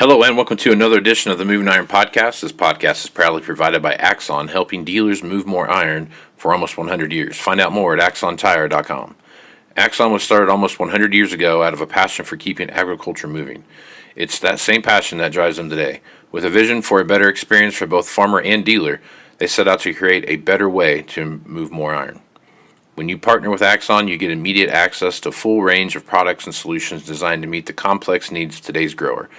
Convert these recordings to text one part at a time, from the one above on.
Hello and welcome to another edition of the Moving Iron Podcast. This podcast is proudly provided by Axon, helping dealers move more iron for almost 100 years. Find out more at axontire.com. Axon was started almost 100 years ago out of a passion for keeping agriculture moving. It's that same passion that drives them today. With a vision for a better experience for both farmer and dealer, they set out to create a better way to move more iron. When you partner with Axon, you get immediate access to a full range of products and solutions designed to meet the complex needs of today's grower.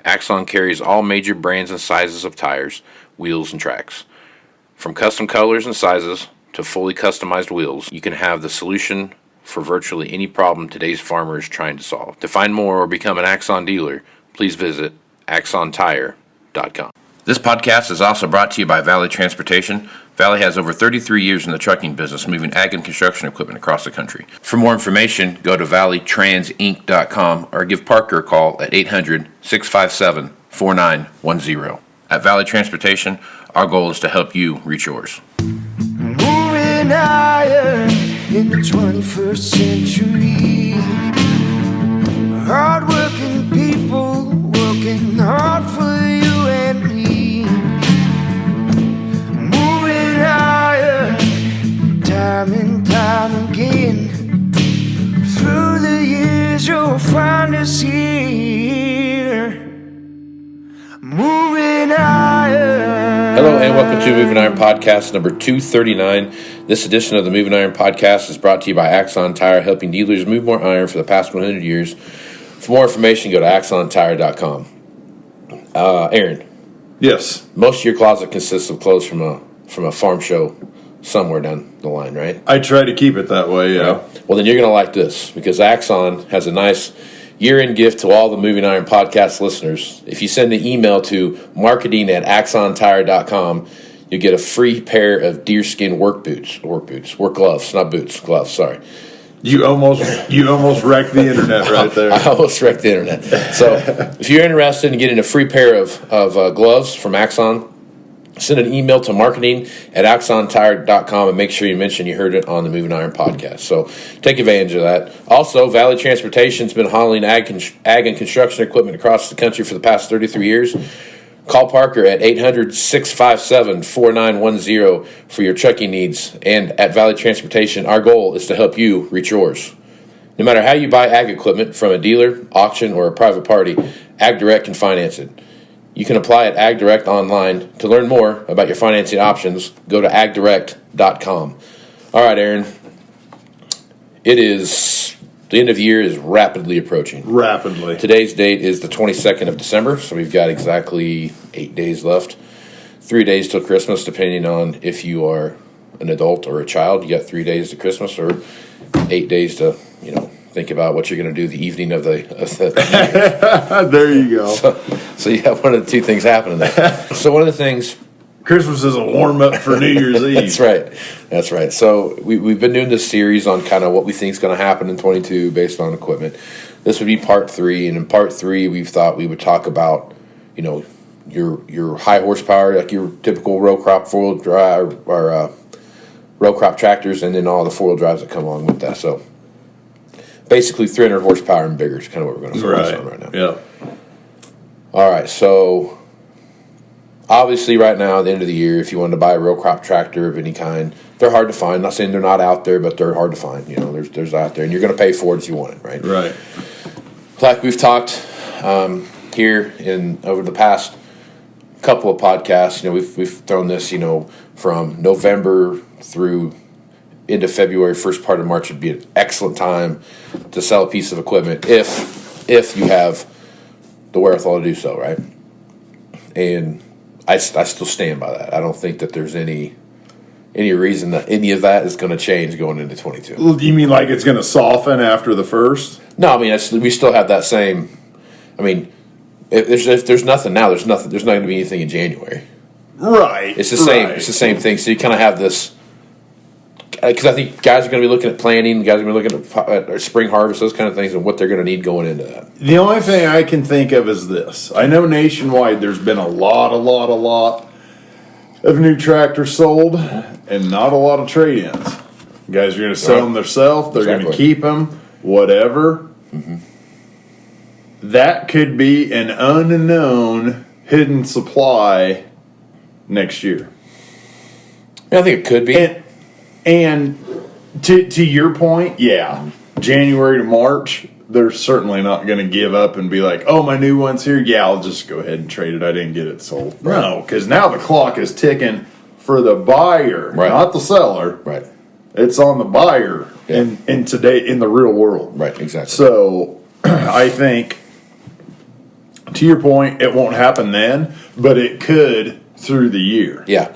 Axon carries all major brands and sizes of tires, wheels, and tracks. From custom colors and sizes to fully customized wheels, you can have the solution for virtually any problem today's farmer is trying to solve. To find more or become an Axon dealer, please visit axontire.com. This podcast is also brought to you by Valley Transportation. Valley has over 33 years in the trucking business, moving ag and construction equipment across the country. For more information, go to valleytransinc.com or give Parker a call at 800-657-4910. At Valley Transportation, our goal is to help you reach yours. Moving iron in the 21st century. Hard-working people working hard for you and me. Moving iron time and time again. Through the years you'll find us here. Moving iron. Hello and welcome to Moving Iron Podcast number 239. This edition of the Moving Iron Podcast is brought to you by Axon Tire, helping dealers move more iron for the past 100 years. For more information, go to axontire.com. Aaron. Yes. Most of your closet consists of clothes from a farm show somewhere down the line, right? I try to keep it that way, yeah. Well, then you're going to like this, because Axon has a nice year-end gift to all the Moving Iron Podcast listeners. If you send an email to marketing@axontire.com, you get a free pair of deerskin work gloves, not boots, gloves, sorry. You almost wrecked the internet right there. I almost wrecked the internet. So if you're interested in getting a free pair of gloves from Axon, send an email to marketing@axontire.com and make sure you mention you heard it on the Moving Iron Podcast. So take advantage of that. Also, Valley Transportation's been hauling ag and construction equipment across the country for the past 33 years. Call Parker at 800-657-4910 for your trucking needs. And at Valley Transportation, our goal is to help you reach yours. No matter how you buy ag equipment from a dealer, auction, or a private party, AgDirect can finance it. You can apply at AgDirect online. To learn more about your financing options, go to agdirect.com. All right, Aaron. The end of the year is rapidly approaching. Rapidly. Today's date is the 22nd of December, so we've got exactly 8 days left. 3 days till Christmas, depending on if you are an adult or a child. You got 3 days to Christmas, or 8 days to, think about what you're going to do the evening of the There you go. So you have one of the two things happening there. So one of the things... Christmas is a warm-up for New Year's Eve. That's right. So we've been doing this series on kind of what we think is going to happen in 22 based on equipment. This would be part 3, and in part 3 we've thought we would talk about, your high horsepower, like your typical row crop four-wheel drive or row crop tractors, and then all the four-wheel drives that come along with that. So basically 300 horsepower and bigger is kind of what we're going to focus on right now. Yeah. All right, so... Obviously, right now, at the end of the year, if you wanted to buy a row crop tractor of any kind, they're hard to find. I'm not saying they're not out there, but they're hard to find. There's out there, and you're going to pay for it if you want it, right? Right. Like we've talked here over the past couple of podcasts, we've thrown this, from November through into February, first part of March would be an excellent time to sell a piece of equipment if you have the wherewithal to do so, right? And I still stand by that. I don't think that there's any reason that any of that is going to change going into 22. You mean like it's going to soften after the first? No, I mean we still have that same. I mean, if there's nothing now, there's not going to be anything in January. Right. It's the same. Right. It's the same thing. So you kind of have this. Because I think guys are going to be looking at planning, guys are going to be looking at spring harvest, those kind of things, and what they're going to need going into that. The only thing I can think of is this. I know nationwide there's been a lot of new tractors sold and not a lot of trade-ins. Guys are going to sell them themselves. They're going to keep them, whatever. Mm-hmm. that could be an unknown hidden supply next year. I think it could be. And to your point, yeah, January to March, they're certainly not going to give up and be like, oh, my new one's here. Yeah, I'll just go ahead and trade it. I didn't get it sold. Right. No, because now the clock is ticking for the buyer, right. not the seller. Right. It's on the buyer in today in the real world. Right, exactly. So I think, to your point, it won't happen then, but it could through the year. Yeah.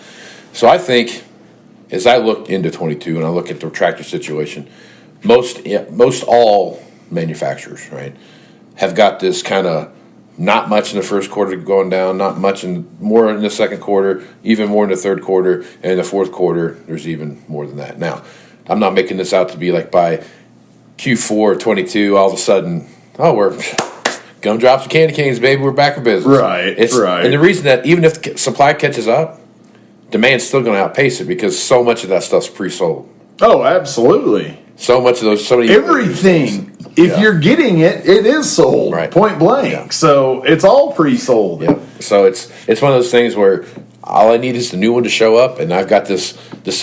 So I think, as I look into 22 and I look at the tractor situation, most all manufacturers, right, have got this kind of not much in the first quarter going down, not much more in the second quarter, even more in the third quarter, and in the fourth quarter, there's even more than that. Now, I'm not making this out to be like by Q4 22, all of a sudden, we're gumdrops and candy canes, baby, we're back in business. Right, right. And the reason that even if supply catches up, demand's still going to outpace it because so much of that stuff's pre-sold. Oh, absolutely. So much of those, so many everything. If you're getting it, it is sold, right. Point blank. Yeah. So it's all pre-sold. Yeah. So it's one of those things where all I need is the new one to show up, and I've got this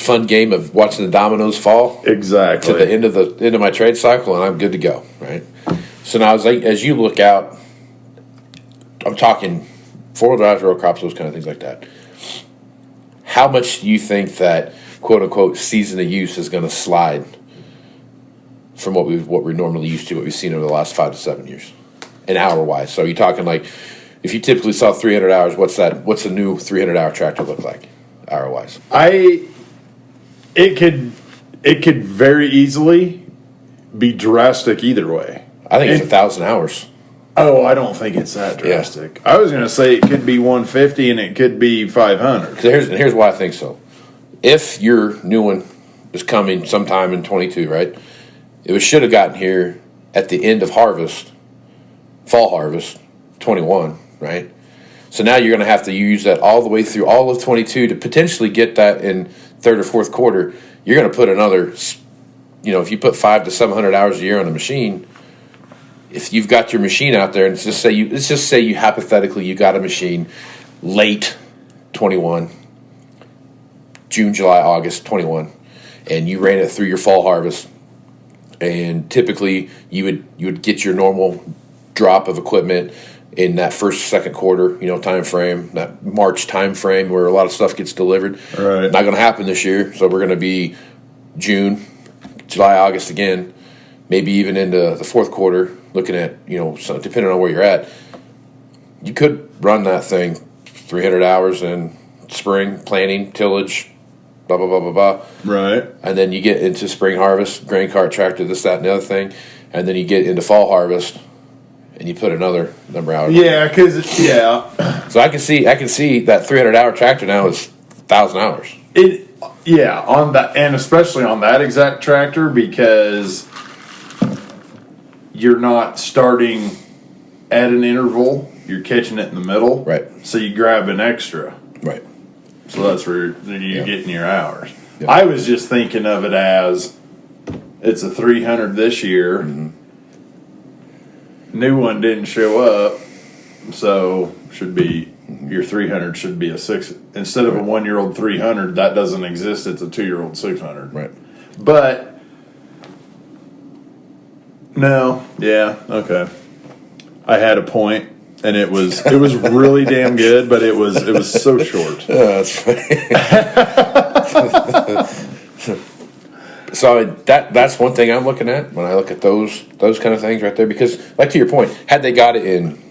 fun game of watching the dominoes fall exactly to the end of my trade cycle, and I'm good to go. Right. So now as you look out, I'm talking 4-wheel drive, row crops, those kind of things like that. How much do you think that quote unquote season of use is going to slide from what we're normally used to, what we've seen over the last 5 to 7 years, and hour wise? So you're talking like, if you typically saw 300 hours, what's a new 300 hour tractor look like, hour wise? It could very easily be drastic either way. I think it's 1,000 hours. Oh, I don't think it's that drastic. Yeah. I was going to say it could be 150 and it could be 500. Here's why I think so. If your new one is coming sometime in 22, right? It should have gotten here at the end of harvest, fall harvest, 21, right? So now you're going to have to use that all the way through all of 22 to potentially get that in third or fourth quarter. You're going to put another, if you put 500 to 700 hours a year on a machine, if you've got your machine out there, and let's just say you hypothetically you got a machine late 21, June, July, August 21, and you ran it through your fall harvest. And typically, you would get your normal drop of equipment in that second quarter, time frame, that March time frame where a lot of stuff gets delivered. Right. Not going to happen this year, so we're going to be June, July, August again, maybe even into the fourth quarter. Looking at so depending on where you're at, you could run that thing 300 hours in spring planting, tillage, blah, blah, blah, blah, blah. Right. And then you get into spring harvest, grain cart tractor, this, that, and the other thing. And then you get into fall harvest, and you put another number out. Yeah, because, So I can see that 300-hour tractor now is 1,000 hours. On that, and especially on that exact tractor, because you're not starting at an interval, you're catching it in the middle. Right. So you grab an extra. Right. So that's where you're getting your hours. Yeah. I was just thinking of it as it's a 300 this year. Mm-hmm. New one didn't show up, so your 300 should be a 6. Instead of a 1-year-old 300, that doesn't exist. It's a 2-year-old 600. Right. But no, yeah, okay. I had a point. And it was really damn good, but it was so short. That's funny. So that's one thing I'm looking at when I look at those kind of things right there. Because, like to your point, had they got it in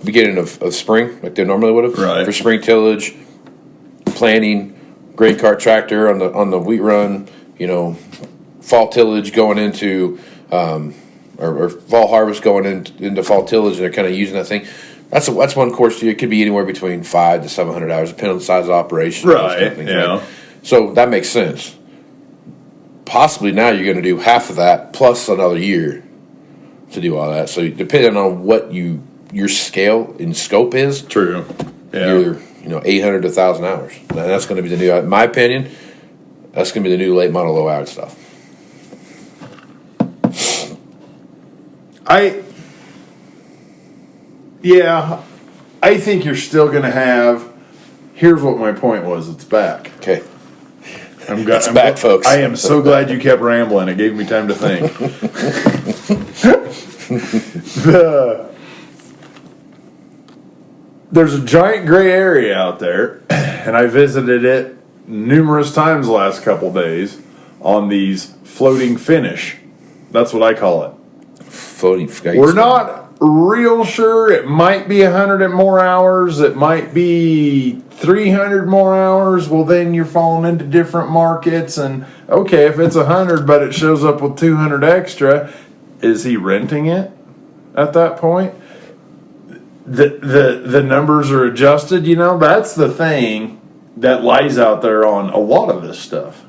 beginning of spring, like they normally would have, right, for spring tillage, planting, grain cart tractor on the wheat run, fall tillage going into or fall harvest going into fall tillage, and they're kind of using that thing. That's one course. It could be anywhere between 500 to 700 hours, depending on the size of the operation. Right. Kind of things, Yeah. right? So that makes sense. Possibly now you're going to do half of that plus another year to do all that. So depending on what your scale and scope is, True. Yeah. You're 800 to 1,000 hours. And that's going to be the new. In my opinion, that's going to be the new late model low hour stuff. Yeah, I think you're still going to have. Here's what my point was. It's back. Okay. It's back, folks. I am so glad you kept rambling. It gave me time to think. There's a giant gray area out there, and I visited it numerous times the last couple days on these floating finish. That's what I call it. Floating. We're not real sure. It might be 100 and more hours. It might be 300 more hours. Well, then you're falling into different markets. And okay, if it's 100, but it shows up with 200 extra, is he renting it at that point? The numbers are adjusted. You know, that's the thing that lies out there on a lot of this stuff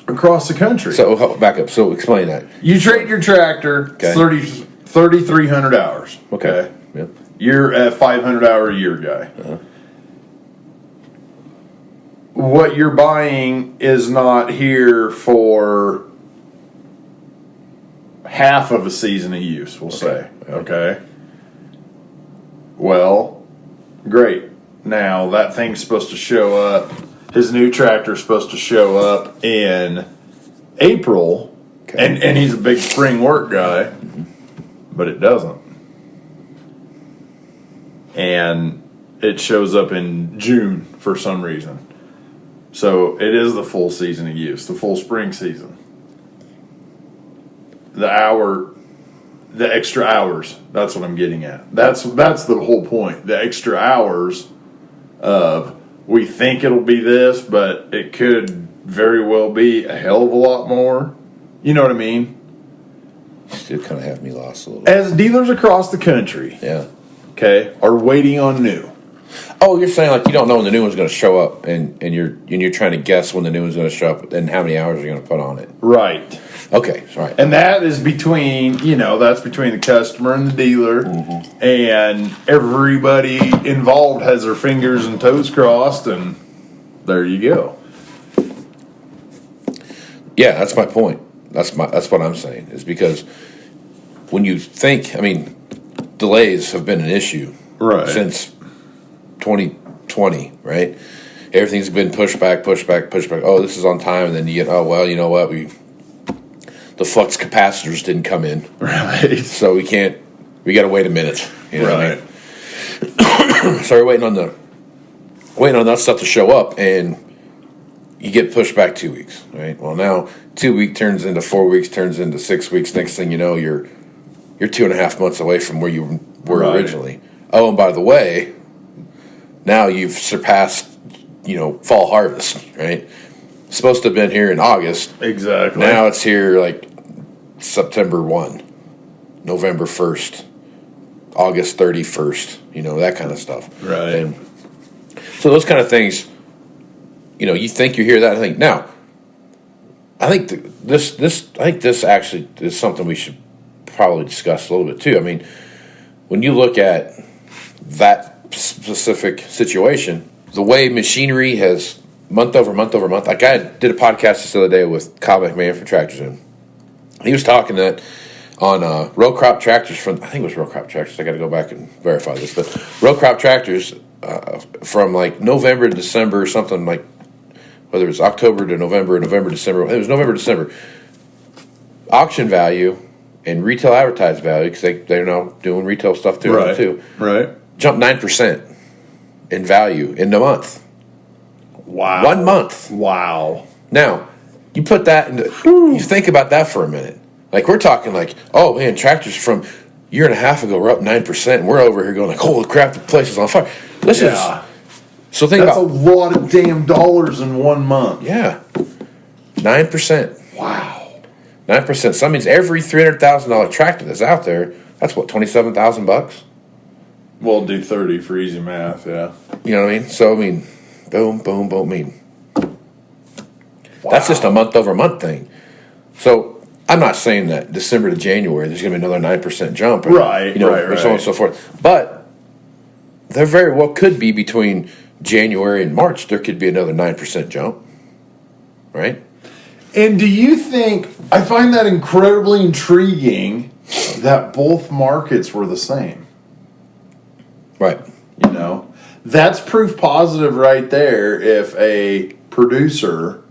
across the country. So back up. So explain that. You trade your tractor 3,300 hours. Okay. Yep. You're a 500 hour a year guy. Uh-huh. What you're buying is not here for half of a season of use, we'll say. Okay. Well, great. Now that thing's supposed to show up. His new tractor's supposed to show up in April, and he's a big spring work guy, but it doesn't. And it shows up in June for some reason. So it is the full season of use, the full spring season. The extra hours, that's what I'm getting at. That's the whole point. The extra hours of, we think it'll be this, but it could very well be a hell of a lot more. You know what I mean? Still kind of have me lost a little bit. As dealers across the country, Yeah. okay, are waiting on new. Oh, you're saying like you don't know when the new one's going to show up, and you're trying to guess when the new one's going to show up, and how many hours you're going to put on it. Right. Okay, all right. And that is between, that's between the customer and the dealer, and everybody involved has their fingers and toes crossed, and there you go. Yeah, that's my point. That's what I'm saying, is because when you think, delays have been an issue since 2020, right? Everything's been pushed back. Oh, this is on time, and then you get, oh well, you know what? The flux capacitors didn't come in, right? So we got to wait a minute. You know right. what I mean? So we're waiting on that stuff to show up, and you get pushed back 2 weeks, right? Well, now 2 weeks turns into 4 weeks, turns into 6 weeks. Next thing you know, you're 2.5 months away from where you were originally. Oh, and by the way, now you've surpassed, fall harvest, right? It's supposed to have been here in August. Exactly. Now it's here like September 1, November 1st, August 31st, that kind of stuff. Right. And so those kind of things, you think you hear that. I think now, I think this actually is something we should probably discuss a little bit too. When you look at that specific situation, the way machinery has month over month, like I did a podcast this other day with Kyle McMahon from Tractors In. He was talking that on row crop tractors I think it was row crop tractors. I got to go back and verify this, but row crop tractors from like November to December or something, like whether it's October to November or November to December. It was November to December. Auction value and retail advertised value, because they're now doing retail stuff too. Right. Jumped 9% in value in the month. Wow. 1 month. Wow. Now, you put that into, you think about that for a minute. Like, we're talking like, oh man, tractors from a year and a half ago were up 9%, and we're over here going like, holy crap, the place is on fire. This is, so think That's about. a lot of damn dollars in 1 month. Yeah. 9%. Wow. 9%. So that means every $300,000 tractor that's out there, that's what, $27,000? We'll do 30 for easy math, yeah. You know what I mean? So, boom, boom, boom, That's just a month over month thing. So I'm not saying that December to January there's going to be another 9% jump, right? So on and so forth. But there very well could be between January and March. There could be another 9% jump, right? And do you think, I find that incredibly intriguing that both markets were the same? Right. You know, that's proof positive right there. If a producer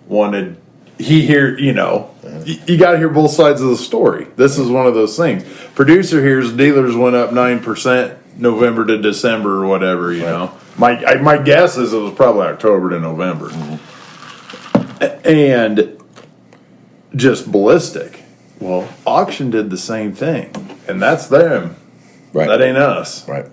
wanted, you got to hear both sides of the story. This is one of those things. Producer hears dealers went up 9% November to December or whatever. You know, my guess is it was probably October to November, and just ballistic. Well, auction did the same thing, and that's them. Right. That ain't us. Right.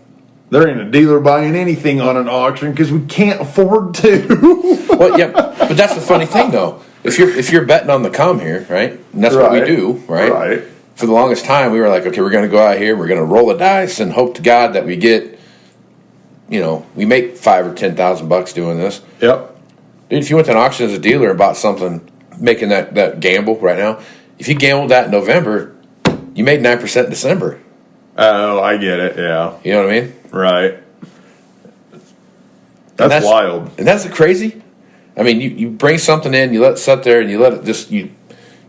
There ain't a dealer buying anything on an auction because we can't afford to. Well, yeah, but that's the funny thing, though. If you're betting on the come here, right? And that's what we do, right? Right. For the longest time, we were like, okay, we're going to go out here, we're going to roll the dice and hope to God that we get, we make $5,000 or $10,000 doing this. Yep. Dude, if you went to an auction as a dealer and bought something, making that gamble right now, if you gambled that in November, you made 9% in December. Oh, I get it. Yeah. You know what I mean? Right. That's wild. And that's crazy. I mean, you bring something in, you let it sit there, and you let it just you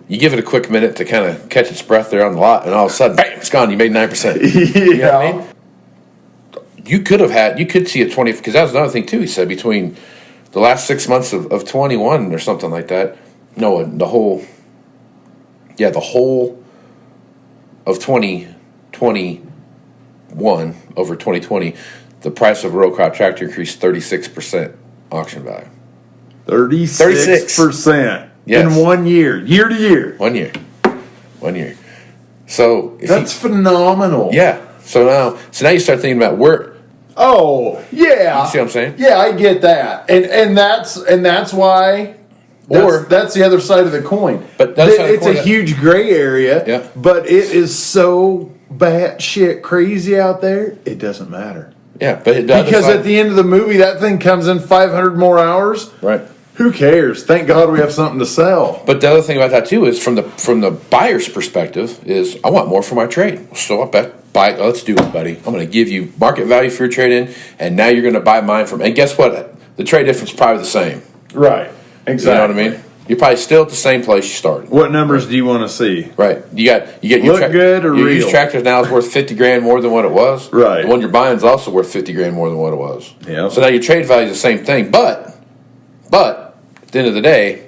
give it a quick minute to kind of catch its breath there on the lot, and all of a sudden, bam, it's gone. You made 9%. You know what I mean? You could see a 20, because that was another thing too. He said between the last 6 months of 21 or something like that. No, the whole of 2021 over 2020, the price of a row crop tractor increased 36% auction value. 36%. Yes. In 1 year. Year to year. 1 year. 1 year. So that's phenomenal. Yeah. So now you start thinking about where. Oh, yeah. You see what I'm saying? Yeah, I get that. And that's why that's the other side of the coin. But it's a huge gray area. Yeah. But it is so batshit crazy out there, it doesn't matter. Yeah, but because at the end of the movie, that thing comes in 500 more hours. Right. Who cares? Thank God we have something to sell. But the other thing about that too is from the buyer's perspective is I want more for my trade. So I bet let's do it, buddy. I'm going to give you market value for your trade in, and now you're going to buy mine from. And guess what? The trade difference is probably the same. Right. Exactly. You know what I mean? You're probably still at the same place you started. What numbers do you want to see? Right. You get your look good or your real? used tractor now is worth $50,000 more than what it was. Right. The one you're buying is also worth $50,000 more than what it was. Yeah. So now your trade value is the same thing, but at the end of the day,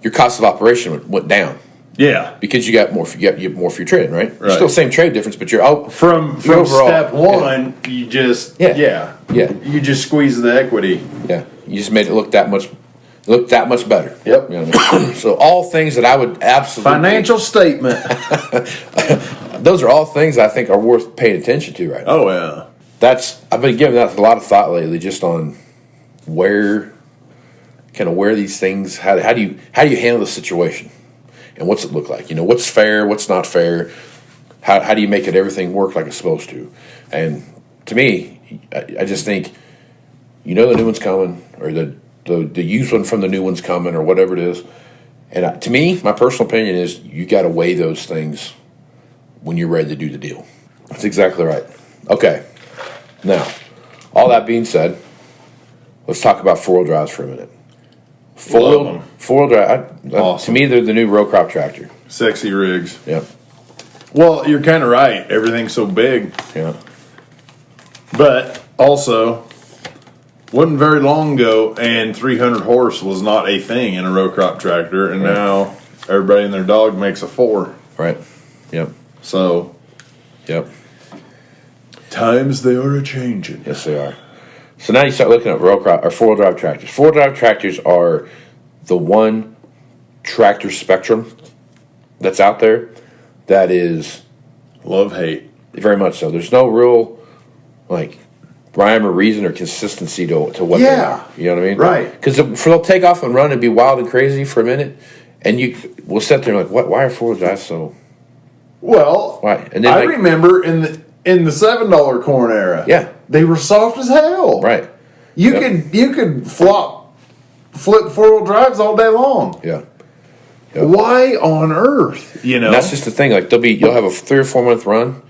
your cost of operation went down. Yeah. Because you got more for your trade, right? Right. You're still the same trade difference, but you're out from overall, step one. Yeah. You just you just squeeze the equity. Yeah. You just made it look that much better. Yep. You know what I mean? So all things that I would absolutely financial statement. Those are all things I think are worth paying attention to right now. Oh yeah. I've been giving that a lot of thought lately, just on where these things. How do you handle the situation, and what's it look like? What's fair, what's not fair. How do you make everything work like it's supposed to? And to me, I just think the new one's coming, or the used one from the new one's coming, or whatever it is. And to me, my personal opinion is you got to weigh those things when you're ready to do the deal. That's exactly right. Okay. Now, all that being said, let's talk about four-wheel drives for a minute. Four-wheel drive, awesome. To me, they're the new row crop tractor. Sexy rigs. Yeah. Well, you're kind of right. Everything's so big. Yeah. But also, wasn't very long ago, and 300 horse was not a thing in a row crop tractor, and now everybody and their dog makes a 4. Right. Yep. So. Yep. Times they are a-changing. Yes, they are. So now you start looking at row crop or four-wheel drive tractors. Four-wheel drive tractors are the one tractor spectrum that's out there that is love-hate. Very much so. There's no real rhyme or reason or consistency to what they are. You know what I mean? Right. Because they'll take off and run and be wild and crazy for a minute, and we'll sit there and why are four-wheel drives so? Well, why? And then I remember in the $7 corn era. Yeah. They were soft as hell. Right. You could flip four-wheel drives all day long. Yeah. Yep. Why on earth? And that's just the thing. You'll have a 3 or 4 month run.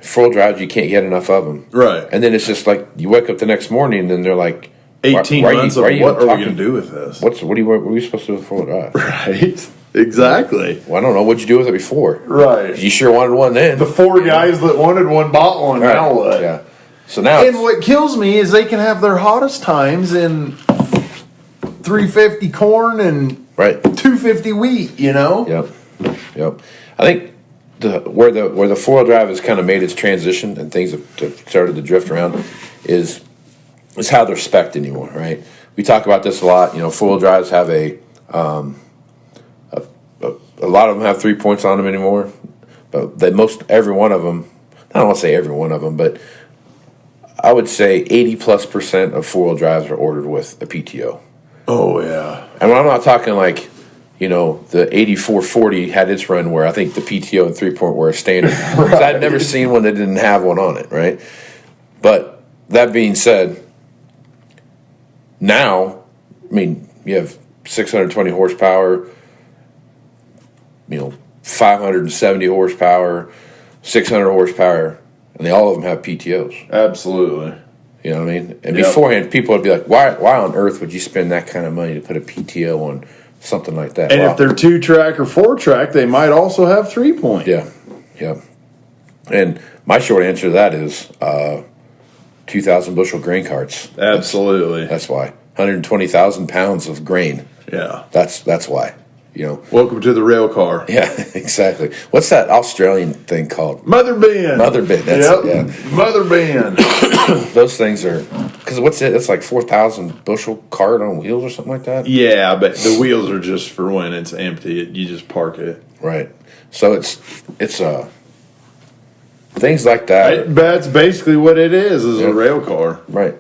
Four-wheel drives, you can't get enough of them. Right. And then it's just you wake up the next morning and they're like, 18 months of what are we going to do with this? What are we supposed to do with four-wheel drive? Right. Exactly. Well, I don't know. What'd you do with it before? Right. You sure wanted one then. The 4 guys that wanted one bought one. Right. Now what? Yeah. So now, And what kills me is they can have their hottest times in 350 corn and right? 250 wheat. Yep. I think where the 4-wheel drive has kind of made its transition and things have started to drift around is how they're spec'd anymore, right? We talk about this a lot. 4-wheel drives have a lot of them have 3 points on them anymore, but every one of them. I don't want to say every one of them, but I would say 80+% of 4-wheel drives are ordered with a PTO. Oh yeah. And I'm not talking like, the 8440 had its run where I think the PTO and 3-point were a standard. Right. I'd never seen one that didn't have one on it, right? But that being said, now, you have 620 horsepower, 570 horsepower, 600 horsepower, and all of them have PTOs. Absolutely. You know what I mean? And beforehand, people would be like, why on earth would you spend that kind of money to put a PTO on something like that? And if they're 2-track or 4-track, they might also have 3-point. Yeah. And my short answer to that is 2,000 bushel grain carts. Absolutely. That's why. 120,000 pounds of grain. Yeah. That's why. Welcome to the rail car. Yeah, exactly. What's that Australian thing called? Mother bin. Mother bin. That's it, yeah. Mother bin. Those things are, because what's it? It's like 4,000 bushel cart on wheels or something like that. Yeah, but the wheels are just for when it's empty. You just park it. Right. So it's things like that. That's basically what it is a rail car. Right.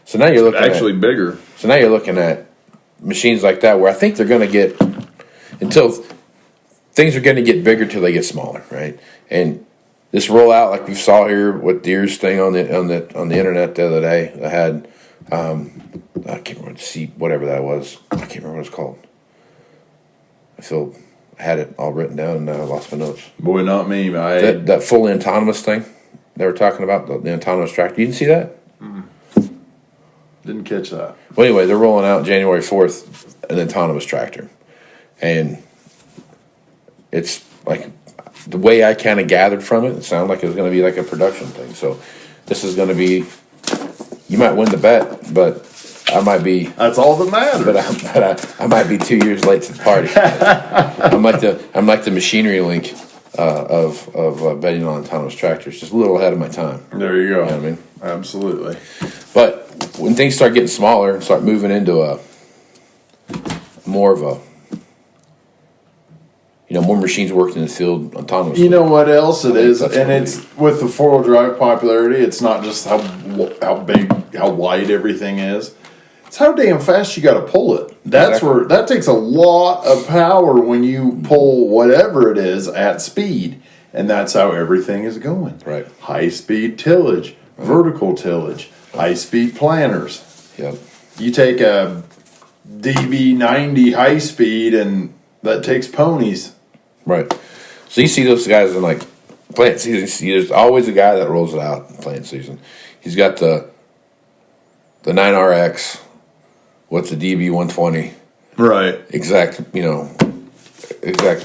So now you're looking actually bigger. So now you're looking at machines like that where I think they're going to get until things are going to get bigger till they get smaller, right? And this rollout, like we saw here with Deere's thing on the internet the other day, I had I can't remember whatever that was. I can't remember what it's called. I had it all written down and now I lost my notes. Boy, not me. That fully autonomous thing they were talking about, the autonomous tractor. You didn't see that? Didn't catch that. Well, anyway, they're rolling out January 4th an autonomous tractor. And it's like the way I kind of gathered from it sounded like it was going to be like a production thing. So this is going to be, you might win the bet, but I might be. That's all that matters. But I might be 2 years late to the party. I'm like the machinery link of betting on autonomous tractors, just a little ahead of my time. There you go. You know what I mean? Absolutely. But when things start getting smaller and start moving into a more of a, more machines working in the field autonomously. You know what else it is, and it's with the 4-wheel drive popularity. It's not just how big, how wide everything is. It's how damn fast you got to pull it. That's exactly. where that takes a lot of power when you pull whatever it is at speed, and that's how everything is going. Right. High speed tillage, vertical tillage, high speed planters. Yep. You take a DB90 high speed, and that takes ponies. Right. So you see those guys in like plant season. There's always a guy that rolls it out in plant season. He's got the 9RX. What's the DB120? Right. Exact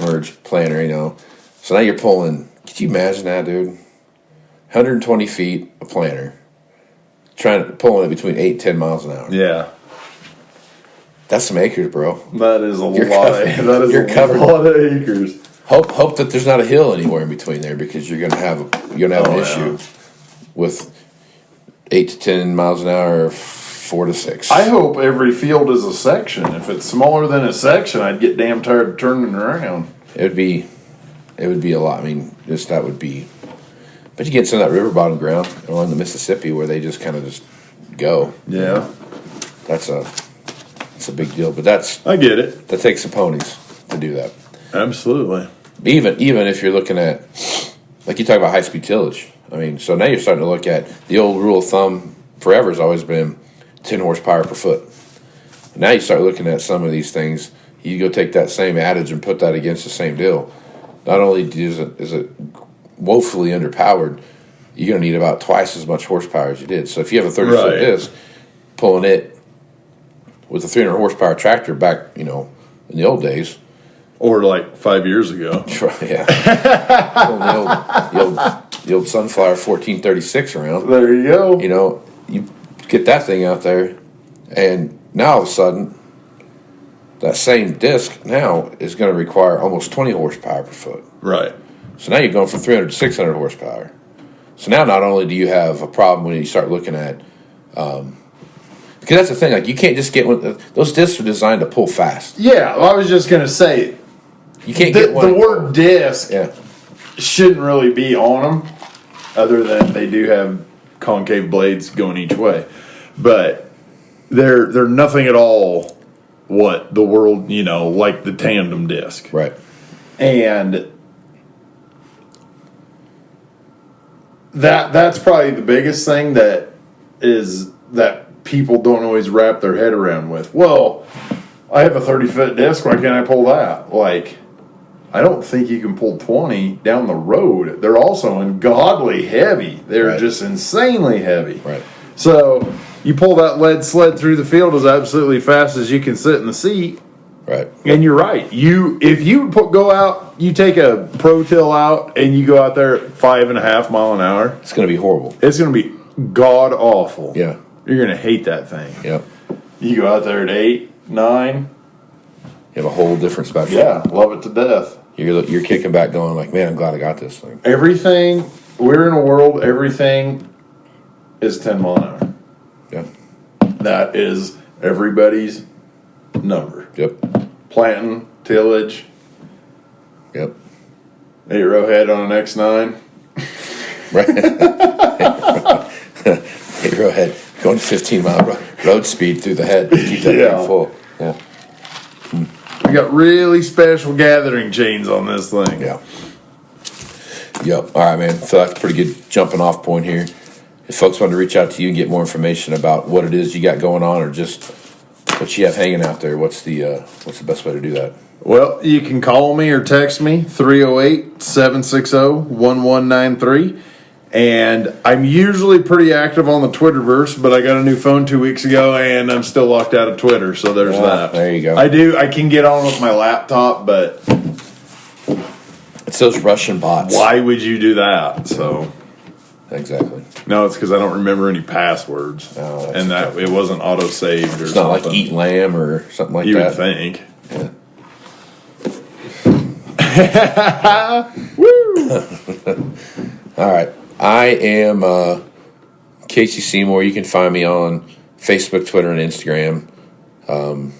merge planter. So now you're pulling. Could you imagine that, dude? 120 feet of planter, pulling it between 8 and 10 miles an hour. Yeah. That's some acres, bro. That is a lot. You're covered. Lot of acres. Hope that there's not a hill anywhere in between there, because you're gonna have an issue with 8 to 10 miles an hour, 4 to 6. I hope every field is a section. If it's smaller than a section, I'd get damn tired of turning around. It would be a lot. I mean, that would be. But you get some of that river bottom ground along the Mississippi where they just kind of just go. Yeah. That's a big deal. But I get it. That takes some ponies to do that. Absolutely. Even if you're looking at, like you talk about high speed tillage. I mean, so now you're starting to look at the old rule of thumb forever has always been 10 horsepower per foot. Now you start looking at some of these things. You go take that same adage and put that against the same deal. Not only is it woefully underpowered, you're going to need about twice as much horsepower as you did. So if you have a 30-foot disc, pulling it with a 300 horsepower tractor back, in the old days. Or like 5 years ago. Yeah. The old the old Sunflower 1436 around. There you go. You know, you get that thing out there, and now all of a sudden, that same disc now is going to require almost 20 horsepower per foot. Right. So now you're going from 300 to 600 horsepower. So now not only do you have a problem when you start looking at, because that's the thing, like you can't just get one. Those discs are designed to pull fast. Yeah, well, I was just going to say, You can't get one. The word disc Yeah. shouldn't really be on them, other than they do have concave blades going each way. But they're nothing at all what the world, like the tandem disc. Right. And that's probably the biggest thing that people don't always wrap their head around with. Well, I have a 30-foot disc, why can't I pull that? Like, I don't think you can pull 20 down the road. They're also ungodly heavy. They're just insanely heavy. Right. So you pull that lead sled through the field as absolutely fast as you can sit in the seat. Right. And you're right. If you go out, you take a Pro Till out and you go out there at 5.5 mile an hour. It's going to be horrible. It's going to be god awful. Yeah. You're going to hate that thing. Yep. You go out there at 8, 9. You have a whole different spectrum. Yeah, love it to death. You're kicking back going like, man, I'm glad I got this thing. Everything, we're in a world, everything is 10 mile an hour. Yeah. That is everybody's number. Yep. Planting, tillage, Yep. 8-row on an X9. Right. 8-row head going 15-mile road speed through the head to keep that thing full. Yeah. We got really special gathering chains on this thing. Yeah. Yep. All right, man. So that's a pretty good jumping off point here. If folks want to reach out to you and get more information about what it is you got going on, or just what you have hanging out there, what's the best way to do that? Well, you can call me or text me, 308-760-1193. And I'm usually pretty active on the Twitterverse, but I got a new phone 2 weeks ago, and I'm still locked out of Twitter, so there's that. There you go. I can get on with my laptop, but It's those Russian bots. why would you do that? So Exactly. no, it's because I don't remember any passwords, Oh, that's and that it wasn't auto saved or It's not something. like Eat Lamb or something like You that. would think. Yeah. Woo! All right. I am Casey Seymour. You can find me on Facebook, Twitter, and Instagram. Go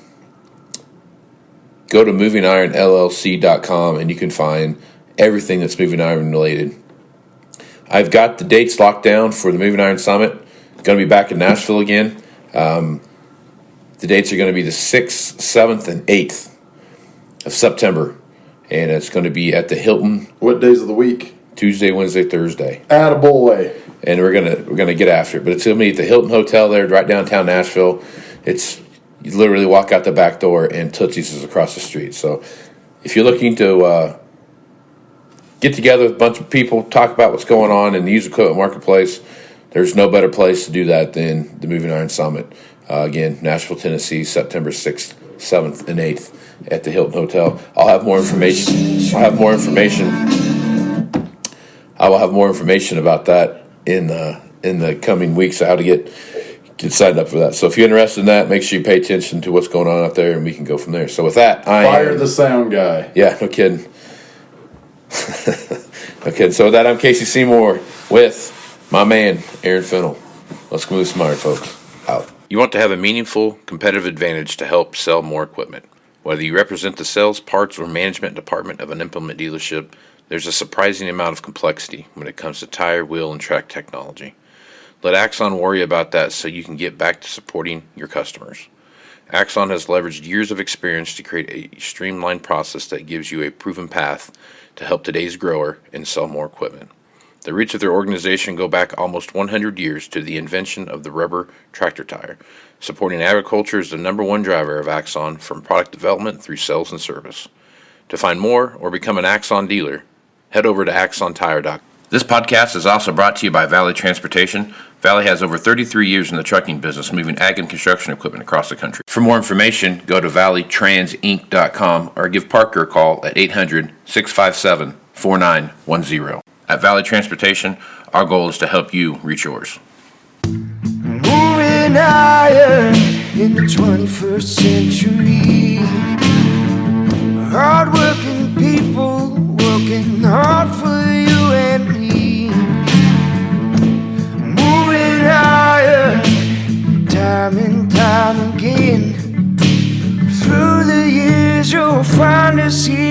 to MovingIronLLC.com and you can find everything that's Moving Iron related. I've got the dates locked down for the Moving Iron Summit. Going to be back in Nashville again. The dates are going to be the 6th, 7th, and 8th of September. And it's going to be at the Hilton. What days of the week? Tuesday, Wednesday, Thursday. Attaboy. And we're gonna get after it. But it's gonna be at the Hilton Hotel there, right downtown Nashville. You literally walk out the back door and Tootsie's is across the street. So if you're looking to get together with a bunch of people, talk about what's going on in the used equipment marketplace, there's no better place to do that than the Moving Iron Summit. Again, Nashville, Tennessee, September 6th, 7th, and 8th at the Hilton Hotel. I will have more information about that in the coming weeks, how to get signed up for that. So if you're interested in that, make sure you pay attention to what's going on out there, and we can go from there. So with that, Fire the sound guy. Yeah, no kidding. Okay, so with that, I'm Casey Seymour with my man, Aaron Fennell. Let's go move some iron, folks. Out. You want to have a meaningful competitive advantage to help sell more equipment. Whether you represent the sales, parts, or management department of an implement dealership, there's a surprising amount of complexity when it comes to tire, wheel, and track technology. Let Axon worry about that so you can get back to supporting your customers. Axon has leveraged years of experience to create a streamlined process that gives you a proven path to help today's grower and sell more equipment. The roots of their organization go back almost 100 years to the invention of the rubber tractor tire. Supporting agriculture is the number one driver of Axon, from product development through sales and service. To find more or become an Axon dealer, head over to axontire.com. This podcast is also brought to you by Valley Transportation. Valley has over 33 years in the trucking business, moving ag and construction equipment across the country. For more information, go to valleytransinc.com or give Parker a call at 800-657-4910. At Valley Transportation, our goal is to help you reach yours. Moving iron in the 21st century. Hard-working people working hard for you and me. Moving iron time and time again. Through the years you'll find us here